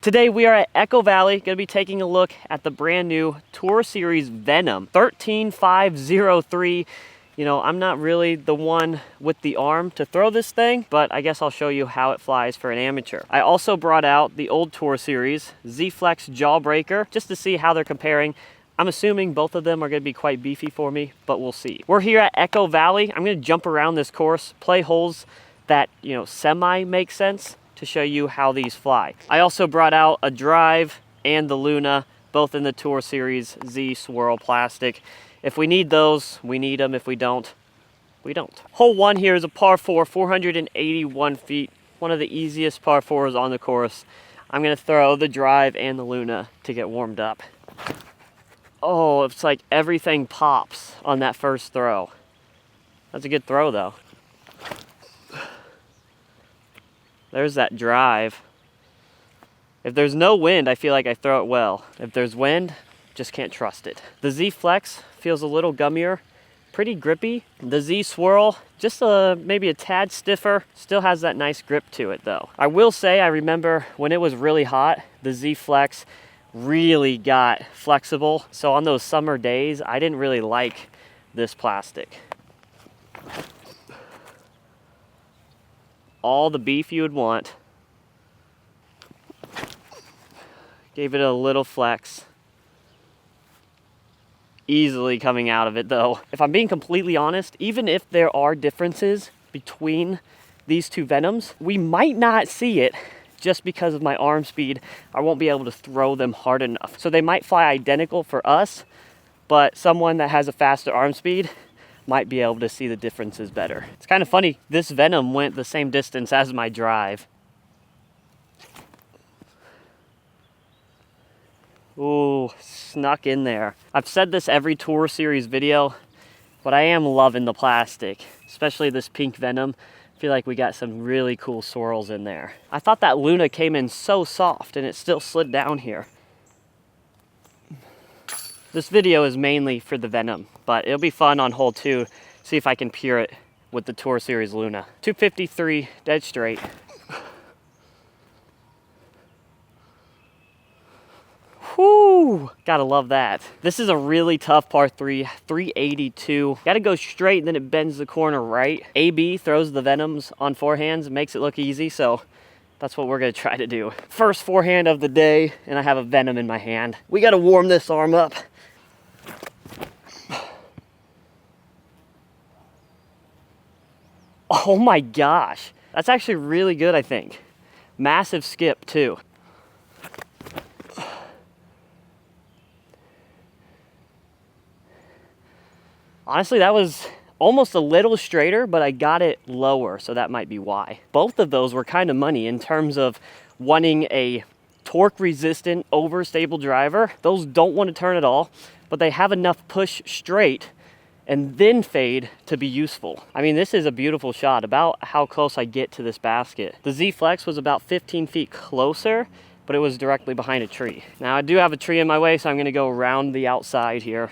Today we are at Echo Valley, going to be taking a look at the brand new Tour Series Venom 13503. You know, I'm not really the one with the arm to throw this thing, but I guess I'll show you how it flies for an amateur. I also brought out the old Tour Series Z-Flex Jawbreaker just to see how they're comparing. I'm assuming both of them are going to be quite beefy for me, but we'll see. We're here at Echo Valley. I'm going to jump around this course, play holes that, you know, semi make sense, to show you how these fly. I also brought out a drive and the Luna, both in the Tour Series Z Swirl plastic. If we need those, we need them. If we don't, we don't. Hole 1 here is a par 4, 481 feet. One of the easiest par 4s on the course. I'm gonna throw the drive and the Luna to get warmed up. Oh, it's like everything pops on that first throw. That's a good throw though. There's that drive. If there's no wind, I feel like I throw it well. If there's wind, just can't trust it. The Z-Flex feels a little gummier, pretty grippy. The Z-Swirl, just maybe a tad stiffer, still has that nice grip to it though. I will say, I remember when it was really hot, the Z-Flex really got flexible. So on those summer days, I didn't really like this plastic. All the beef you would want. Gave it a little flex. Easily coming out of it though. If I'm being completely honest, even if there are differences between these two Venoms, we might not see it just because of my arm speed. I won't be able to throw them hard enough. So they might fly identical for us, but someone that has a faster arm speed might be able to see the differences better. It's kind of funny, this Venom went the same distance as my drive. Ooh, snuck in there. I've said this every Tour Series video, but I am loving the plastic, especially this pink Venom. I feel like we got some really cool swirls in there. I thought that Luna came in so soft and it still slid down here. This video is mainly for the Venom, but it'll be fun on hole 2, see if I can pure it with the Tour Series Luna. 253, dead straight. Whoo! Gotta love that. This is a really tough par 3, 382. Gotta go straight and then it bends the corner right. AB throws the Venoms on forehands, makes it look easy, so that's what we're gonna try to do. First forehand of the day, and I have a Venom in my hand. We gotta warm this arm up. Oh my gosh. That's actually really good, I think. Massive skip too. Honestly, that was almost a little straighter, but I got it lower, so that might be why. Both of those were kind of money in terms of wanting a torque-resistant, overstable driver. Those don't want to turn at all, but they have enough push straight and then fade to be useful. I mean, this is a beautiful shot, about how close I get to this basket. The Z-Flex was about 15 feet closer, but it was directly behind a tree. Now, I do have a tree in my way, so I'm gonna go around the outside here.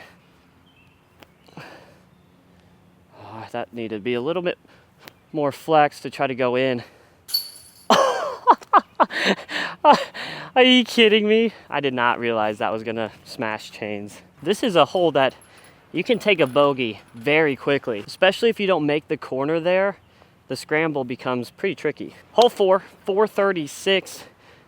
That needed to be a little bit more flex to try to go in. Are you kidding me? I did not realize that was gonna smash chains. This is a hole that you can take a bogey very quickly, especially if you don't make the corner there. The scramble becomes pretty tricky. Hole 4, 436.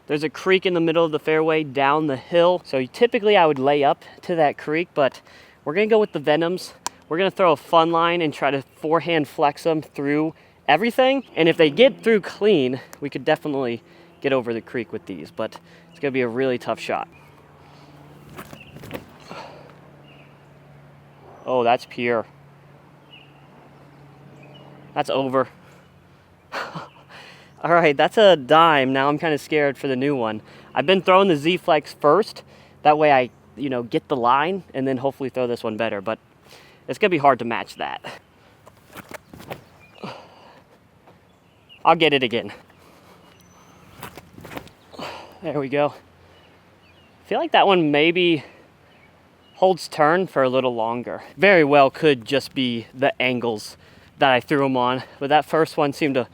There's a creek in the middle of the fairway down the hill. So typically I would lay up to that creek, but we're gonna go with the Venoms. We're gonna throw a fun line and try to forehand flex them through everything. And if they get through clean, we could definitely get over the creek with these, but it's gonna be a really tough shot. Oh, that's pure. That's over. All right, that's a dime. Now I'm kind of scared for the new one. I've been throwing the Z-Flex first. That way I, you know, get the line and then hopefully throw this one better, but it's gonna be hard to match that. I'll get it again. There we go. I feel like that one maybe holds turn for a little longer. Very well could just be the angles that I threw them on, but that first one seemed to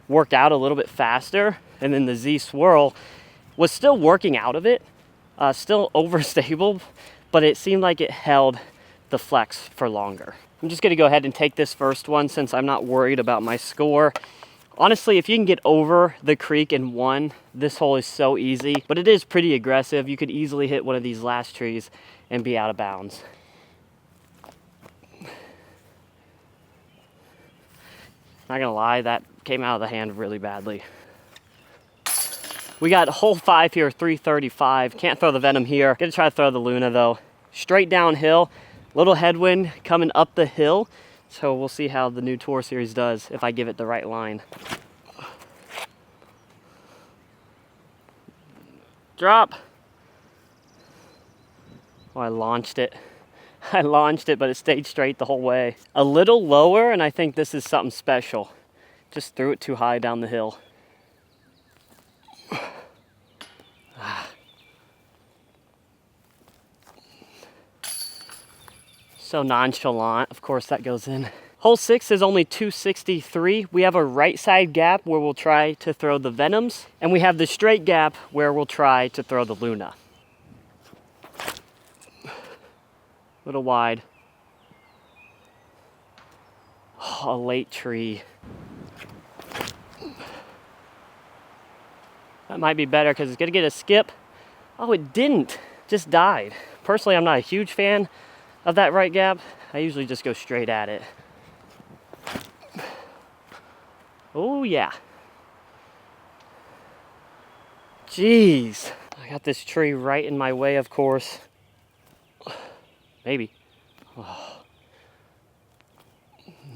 work out a little bit faster. And then the Z Swirl, was still working out of it, still overstable, but it seemed like it held the flex for longer. I'm just gonna go ahead and take this first one since I'm not worried about my score. Honestly, if you can get over the creek in one, this hole is so easy, but it is pretty aggressive. You could easily hit one of these last trees and be out of bounds. Not gonna lie, that came out of the hand really badly. We got hole 5 here, 335. Can't throw the Venom here. Gonna try to throw the Luna though. Straight downhill, little headwind coming up the hill. So we'll see how the new Tour Series does if I give it the right line. Drop. Oh, I launched it. I launched it, but it stayed straight the whole way. A little lower, and I think this is something special. Just threw it too high down the hill. So nonchalant, of course that goes in. Hole 6 is only 263. We have a right side gap where we'll try to throw the Venoms, and we have the straight gap where we'll try to throw the Luna. Little wide. Oh, a late tree. That might be better because it's gonna get a skip. Oh, it didn't, just died. Personally, I'm not a huge fan of that right gap. I usually just go straight at it. Oh yeah. Jeez. I got this tree right in my way, of course. Maybe. Oh.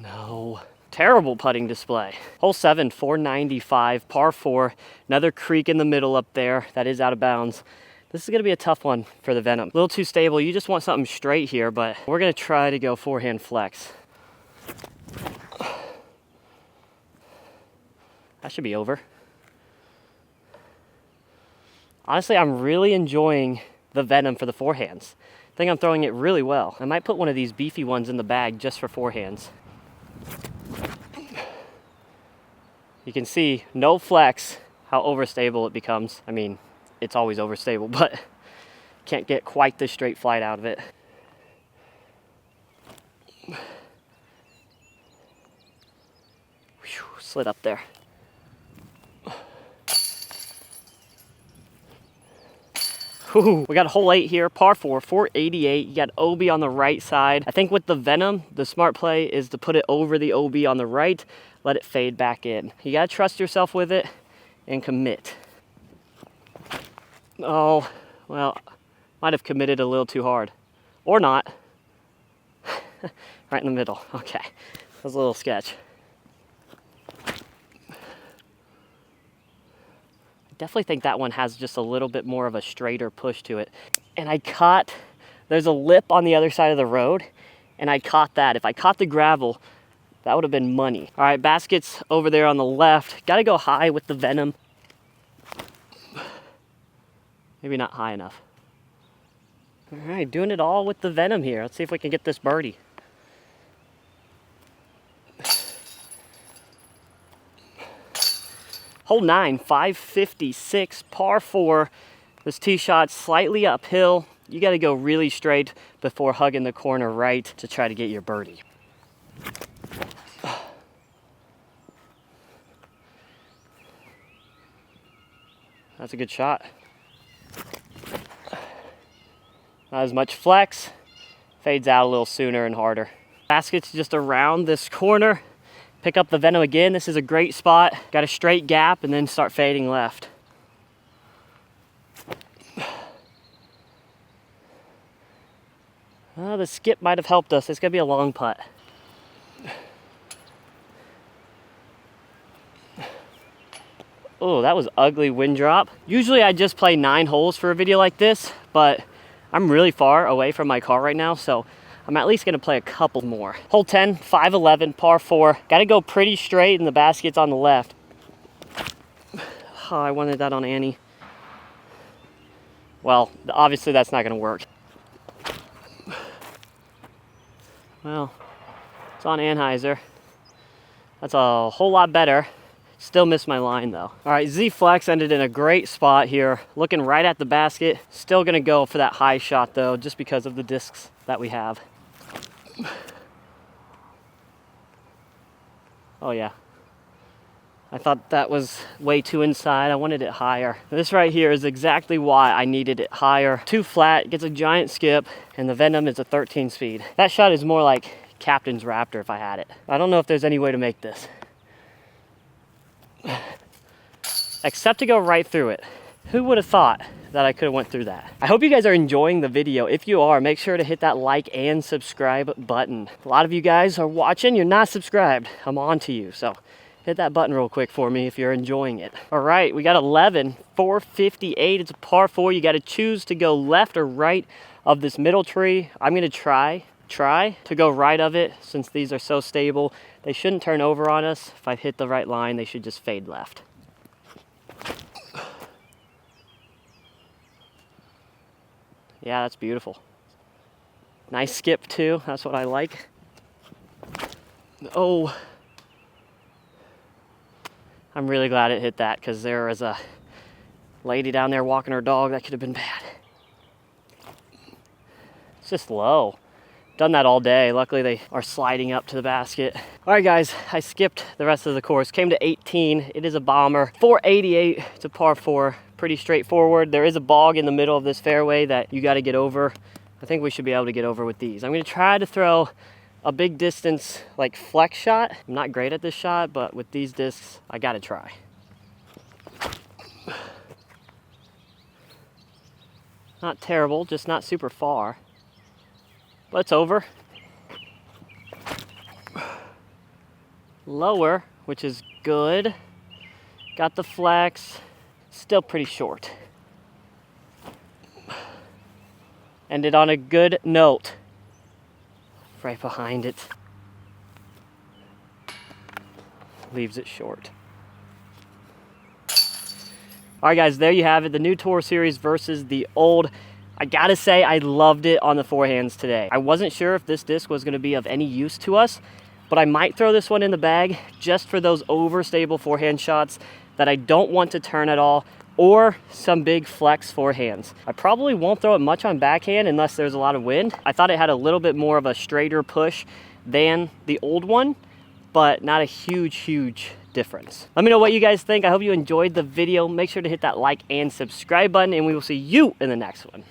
No. Terrible putting display. Hole 7, 495, par 4. Another creek in the middle up there that is out of bounds. This is gonna be a tough one for the Venom. A little too stable. You just want something straight here, but we're gonna try to go forehand flex. That should be over. Honestly, I'm really enjoying the Venom for the forehands. I think I'm throwing it really well. I might put one of these beefy ones in the bag just for forehands. You can see no flex, how overstable it becomes. I mean, it's always overstable, but can't get quite the straight flight out of it. Whew, slid up there. Ooh, we got hole 8 here, par 4, 488. You got OB on the right side. I think with the Venom, the smart play is to put it over the OB on the right, let it fade back in. You gotta trust yourself with it and commit. Oh, well, might have committed a little too hard. Or not. Right in the middle, okay. That was a little sketch. Definitely think that one has just a little bit more of a straighter push to it. And I caught, there's a lip on the other side of the road, and I caught that. If I caught the gravel, that would have been money. All right, basket's over there on the left. Gotta go high with the Venom. Maybe not high enough. All right, doing it all with the Venom here. Let's see if we can get this birdie. Hole 9, 556, par 4. This tee shot slightly uphill. You gotta go really straight before hugging the corner right to try to get your birdie. That's a good shot. Not as much flex. Fades out a little sooner and harder. Basket's just around this corner. Pick up the Venom again. This is a great spot. Got a straight gap and then start fading left. Oh, the skip might have helped us. It's gonna be a long putt. Oh, that was ugly wind drop. Usually I just play 9 holes for a video like this, but I'm really far away from my car right now, so I'm at least gonna play a couple more. Hole 10, 511, par 4. Gotta go pretty straight and the basket's on the left. Oh, I wanted that on Annie. Well, obviously that's not gonna work. Well, it's on Anheuser. That's a whole lot better. Still missed my line though. All right, Z Flex ended in a great spot here. Looking right at the basket. Still gonna go for that high shot though, just because of the discs that we have. Oh yeah. I thought that was way too inside. I wanted it higher. This right here is exactly why I needed it higher. Too flat, gets a giant skip, and the Venom is a 13 speed. That shot is more like Captain's Raptor if I had it. I don't know if there's any way to make this. Except to go right through it. Who would have thought that I could have went through that? I hope you guys are enjoying the video. If you are, make sure to hit that like and subscribe button. A lot of you guys are watching, you're not subscribed. I'm on to you, so hit that button real quick for me if you're enjoying it. All right, we got 11, 458. It's a par 4. You got to choose to go left or right of this middle tree. I'm gonna try to go right of it since these are so stable. They shouldn't turn over on us. If I hit the right line, they should just fade left. Yeah, that's beautiful. Nice skip too, that's what I like. Oh. I'm really glad it hit that because there was a lady down there walking her dog. That could have been bad. It's just low. Done that all day. Luckily they are sliding up to the basket. All right guys, I skipped the rest of the course. Came to 18, it is a bomber. 488, it's a par 4, pretty straightforward. There is a bog in the middle of this fairway that you gotta get over. I think we should be able to get over with these. I'm gonna try to throw a big distance like flex shot. I'm not great at this shot, but with these discs, I gotta try. Not terrible, just not super far. But it's over. Lower, which is good. Got the flex, still pretty short. Ended on a good note. Right behind it. Leaves it short. All right guys, there you have it. The new Tour Series versus the old. I gotta say, I loved it on the forehands today. I wasn't sure if this disc was gonna be of any use to us, but I might throw this one in the bag just for those overstable forehand shots that I don't want to turn at all, or some big flex forehands. I probably won't throw it much on backhand unless there's a lot of wind. I thought it had a little bit more of a straighter push than the old one, but not a huge difference. Let me know what you guys think. I hope you enjoyed the video. Make sure to hit that like and subscribe button, and we will see you in the next one.